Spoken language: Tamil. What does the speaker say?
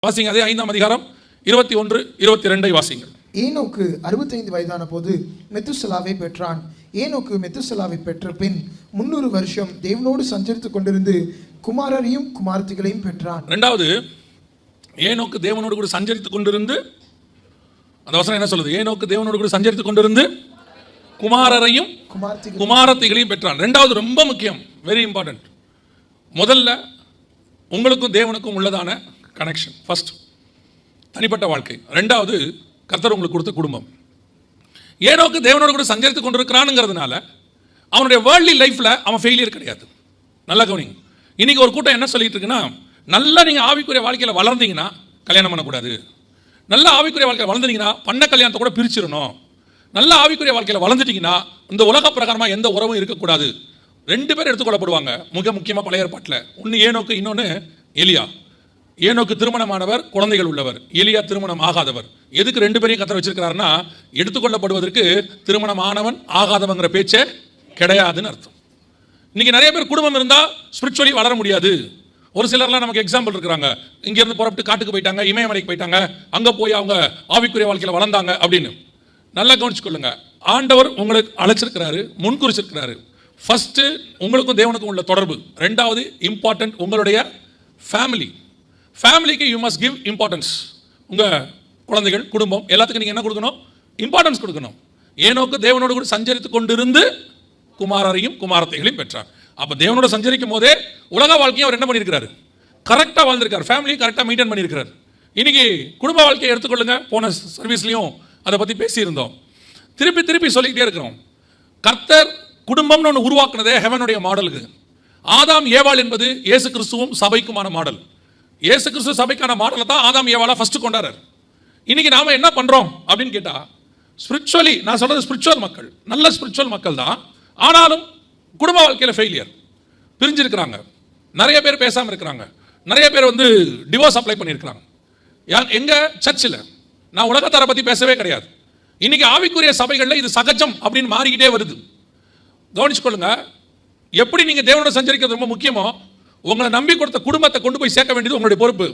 வாசிங்க அதே 5ஆம் அதிகாரம் 21, 22 வாசிங்கள். ஏனோக்கு 65 வயதான போது மெத்துசலாவை பெற்றான். ஏனோக்கு மெத்துசலாவை பெற்ற பின் 300 வருஷம் தேவனோடு சஞ்சரித்துக் கொண்டிருந்து குமாரரையும் குமாரத்திகளையும் பெற்றான். இரண்டாவது, ஏனோக்கு தேவனோடு கூட சஞ்சரித்துக் கொண்டிருந்து, அந்த வசனம் என்ன சொல்லுது? ஏனோக்கு தேவனோடு கூட சஞ்சரித்துக் கொண்டிருந்து குமாரரையும் குமாரத்திகளையும் பெற்றான். ரெண்டாவது ரொம்ப முக்கியம், வெரி இம்பார்ட்டன்ட். முதல்ல உங்களுக்கும் தேவனுக்கும் உள்ளதான கனெக்ஷன், ஃபர்ஸ்ட் தனிப்பட்ட வாழ்க்கை. ரெண்டாவது, கர்த்தர் உங்களுக்கு கொடுத்த குடும்பம். ஏனோக்கு தேவனோடு கூட சஞ்சரித்துக் கொண்டிருக்கிறானுங்கிறதுனால அவனுடைய வேர்ல்ட்லி லைஃப்பில் அவன் ஃபெயிலியர் கிடையாது. நல்லா கவனிங்க. இன்னைக்கு ஒரு கூட்டம் என்ன சொல்லிட்டு இருக்குன்னா, நல்லா நீங்கள் ஆவிக்குரிய வாழ்க்கையில் வளர்ந்தீங்கன்னா கல்யாணம் பண்ணக்கூடாது, நல்ல ஆவிக்குரிய வாழ்க்கையில் வளர்ந்தீங்கன்னா பண்ண கல்யாணத்தை கூட பிரிச்சிடணும், நல்ல ஆவிக்குரிய வாழ்க்கையில் வளர்ந்துட்டீங்கன்னா இந்த உலக பிரகாரமாக எந்த உறவும் இருக்கக்கூடாது. 2 பேர் எடுத்துக்கொள்ளப்படுவாங்க மிக முக்கியமாக பழைய ஏற்பாட்டில். ஒன்று ஏனோக்கு, இன்னொன்று எலியா. ஏனோக்கு திருமணமானவர், குழந்தைகள் உள்ளவர். எலியா திருமணம் ஆகாதவர். எதுக்கு 2 பேரையும் கர்த்தர் வச்சிருக்கிறாருன்னா, எடுத்துக்கொள்ளப்படுவதற்கு திருமணம் ஆனவன் ஆகாதவங்கிற பேச்சே கிடையாதுன்னு அர்த்தம். இன்னைக்கு நிறைய பேர் குடும்பம் இருந்தால் ஸ்பிரிச்சுவலி வளர முடியாது. ஒரு சிலர்லாம் நமக்கு எக்ஸாம்பிள் இருக்கிறாங்க. இங்கேருந்து புறப்பட்டு காட்டுக்கு போயிட்டாங்க, இமயமலைக்கு போயிட்டாங்க, அங்கே போய் அவங்க ஆவிக்குரிய வாழ்க்கையில் வளர்ந்தாங்க அப்படின்னு. நல்லா கவனிச்சுக்கொள்ளுங்க. ஆண்டவர் உங்களுக்கு அழைச்சிருக்கிறாரு, முன்குறிச்சிருக்கிறாரு. ஃபர்ஸ்ட் உங்களுக்கும் தேவனுக்கும் உள்ள தொடர்பு. ரெண்டாவது இம்பார்ட்டன்ட் உங்களுடைய ஃபேமிலி. ஃபேமிலிக்கு யூ மஸ்ட் கிவ் இம்பார்ட்டன்ஸ். உங்கள் குழந்தைகள், குடும்பம் எல்லாத்துக்கும் நீங்கள் என்ன கொடுக்கணும்? இம்பார்ட்டன்ஸ் கொடுக்கணும். ஏனோக்கு தேவனோடு கூட சஞ்சரித்து கொண்டிருந்து குமாரரையும் குமாரத்தைகளையும் பெற்றார். அப்போ தேவனோட சஞ்சரிக்கும் போதே உலக வாழ்க்கையை அவர் என்ன பண்ணியிருக்கிறாரு? கரெக்டாக வாழ்ந்திருக்கார். ஃபேமிலியை கரெக்டாக மெயின்டைன் பண்ணியிருக்கிறார். இன்னைக்கு குடும்ப வாழ்க்கையை எடுத்துக்கொள்ளுங்க. போன சர்வீஸ்லையும் அதை பற்றி பேசியிருந்தோம். திருப்பி திருப்பி சொல்லிக்கிட்டே இருக்கிறோம். கர்த்தர் குடும்பம்னு ஒன்று உருவாக்குனதே ஹெவனுடைய மாடலுக்கு. ஆதாம் ஏவாள் என்பது இயேசு கிறிஸ்துவும் சபைக்குமான மாடல். இயேசு கிறிஸ்து சபைக்கான மாடலை தான் ஆதாம் ஏவாளா ஃபர்ஸ்ட் கொண்டாரு. இன்னைக்கு நாம என்ன பண்றோம் அப்படின்னு கேட்டா, ஸ்பிரிச்சுவலி, நான் சொல்றது ஸ்பிரிச்சுவல் மக்கள், நல்ல ஸ்பிரிச்சுவல் மக்கள் தான், ஆனாலும் குடும்ப வாழ்க்கையில் ஃபெயிலியர், பிரிஞ்சிருக்கிறாங்க. நிறைய பேர் பேசாமல் இருக்கிறாங்க. நிறைய பேர் டிவோர்ஸ் அப்ளை பண்ணியிருக்கிறாங்க. எங்க சர்ச்சில், நான் உலகத்தாரை பற்றி பேசவே கிடையாது. இன்னைக்கு ஆவிக்குரிய சபைகளில் இது சகஜம் அப்படின்னு மாறிக்கிட்டே வருது. கவனிச்சுக்கொள்ளுங்க. எப்படி நீங்கள் தேவனோட சஞ்சரிக்கிறது ரொம்ப முக்கியமோ, உங்களை நம்பி கொடுத்த குடும்பத்தை கொண்டு போய் சேர்க்க வேண்டியது உங்களுடைய பொறுப்பு.